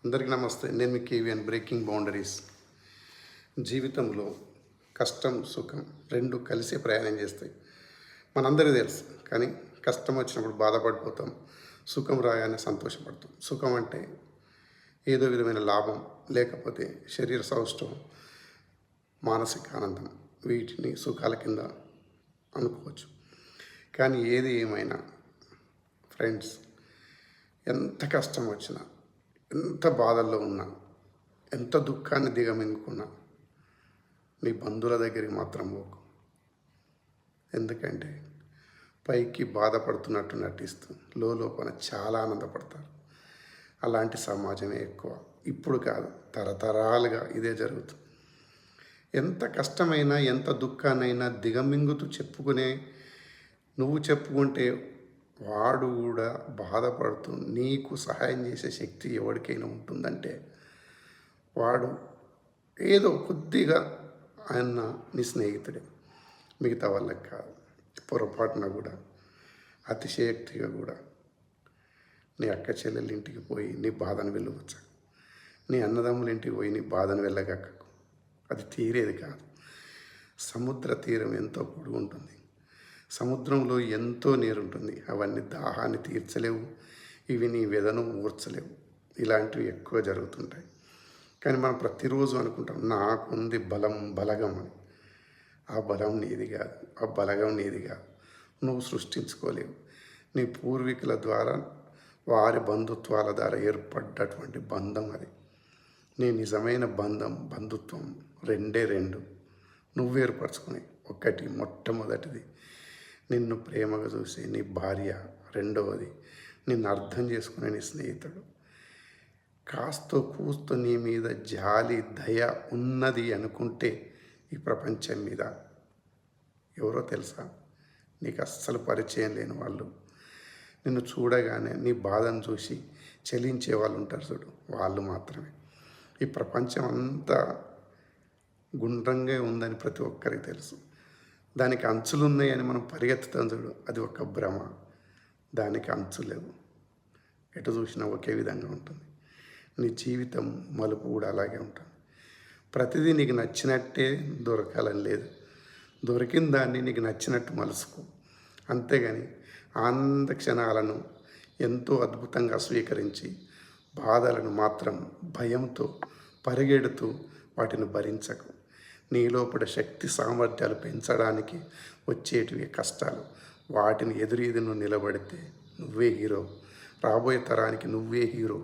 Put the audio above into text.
అందరికీ నమస్తే. నేను మీ కేవీఎన్ బ్రేకింగ్ బౌండరీస్. జీవితంలో కష్టం, సుఖం రెండు కలిసే ప్రయాణం చేస్తాయి. మనందరికీ తెలుసు. కానీ కష్టం వచ్చినప్పుడు బాధపడిపోతాం, సుఖం రాగానే సంతోషపడతాం. సుఖం అంటే ఏదో విధమైన లాభం, లేకపోతే శరీర సౌష్ఠవం, మానసిక ఆనందం, వీటిని సుఖాల కింద అనుకోవచ్చు. కానీ ఏది ఏమైనా ఫ్రెండ్స్, ఎంత కష్టం వచ్చినా, ఎంత బాధల్లో ఉన్నా, ఎంత దుఃఖాన్ని దిగమింగుకున్నా మీ బంధువుల దగ్గరికి మాత్రం పోకు. ఎందుకంటే పైకి బాధపడుతున్నట్టు నటిస్తూ లోపల చాలా ఆనందపడతారు. అలాంటి సమాజమే ఎక్కువ. ఇప్పుడు కాదు, తరతరాలుగా ఇదే జరుగుతుంది. ఎంత కష్టమైనా, ఎంత దుఃఖాన్నైనా దిగమింగుతూ నువ్వు చెప్పుకుంటే వాడు కూడా బాధపడుతూ నీకు సహాయం చేసే శక్తి ఎవరికైనా ఉంటుందంటే వాడు ఏదో కొద్దిగా ఆయన నీ స్నేహితుడే, మిగతా వాళ్ళకి కాదు. పొరపాటున కూడా అతిశయోక్తిగా కూడా నీ అక్క చెల్లెల ఇంటికి పోయి నీ బాధను వెళ్ళవచ్చు, నీ అన్నదమ్ముల ఇంటికి పోయి నీ బాధను వెళ్ళగక్కకు. అది తీరేది కాదు. సముద్ర తీరం ఎంతో పొడుగు ఉంటుంది, సముద్రంలో ఎంతో నీరు ఉంటుంది. అవన్నీ దాహాన్ని తీర్చలేవు, ఇవి నీ వెదను ఊర్చలేవు. ఇలాంటివి ఎక్కువ జరుగుతుంటాయి. కానీ మనం ప్రతిరోజు అనుకుంటాం నాకుంది బలగం అని. ఆ బలం నీది కాదు, ఆ బలగం నీది కాదు. నువ్వు సృష్టించుకోలేవు. నీ పూర్వీకుల ద్వారా, వారి బంధుత్వాల ద్వారా ఏర్పడ్డటువంటి బంధం అది. నీ నిజమైన బంధుత్వం రెండు నువ్వు ఏర్పరచుకుని. ఒకటి, మొట్టమొదటిది నిన్ను ప్రేమగా చూసే నీ భార్య. రెండవది నిన్ను అర్థం చేసుకునే నీ స్నేహితుడు. కాస్తో కూస్తో నీ మీద జాలి, దయ ఉన్నది అనుకుంటే ఈ ప్రపంచం మీద ఎవరో తెలుసా? నీకు అస్సలు పరిచయం లేని వాళ్ళు, నిన్ను చూడగానే నీ బాధను చూసి చలించే వాళ్ళు ఉంటారు చూడు, వాళ్ళు మాత్రమే. ఈ ప్రపంచం అంతా గుండ్రంగా ఉందని ప్రతి ఒక్కరికి తెలుసు. దానికి అంచులు ఉన్నాయని మనం పరిగెత్తుతాం చూడు, అది ఒక భ్రమ. దానికి అంచు లేవు. ఎటు చూసినా ఒకే విధంగా ఉంటుంది. నీ జీవితం మలుపు కూడా అలాగే ఉంటుంది. ప్రతిదీ నీకు నచ్చినట్టే దొరకాలని లేదు. దొరికిన దాన్ని నీకు నచ్చినట్టు మలుసుకో. అంతేగాని ఆనంద క్షణాలను ఎంతో అద్భుతంగా స్వీకరించి బాధలను మాత్రం భయంతో పరిగెడుతూ వాటిని భరించకు. నీ లోపల శక్తి సామర్థ్యాలు పెంచడానికి వచ్చేటివి కష్టాలు. వాటిని ఎదురు నిలబడితే నువ్వే హీరో. రాబోయే తరానికి నువ్వే హీరో.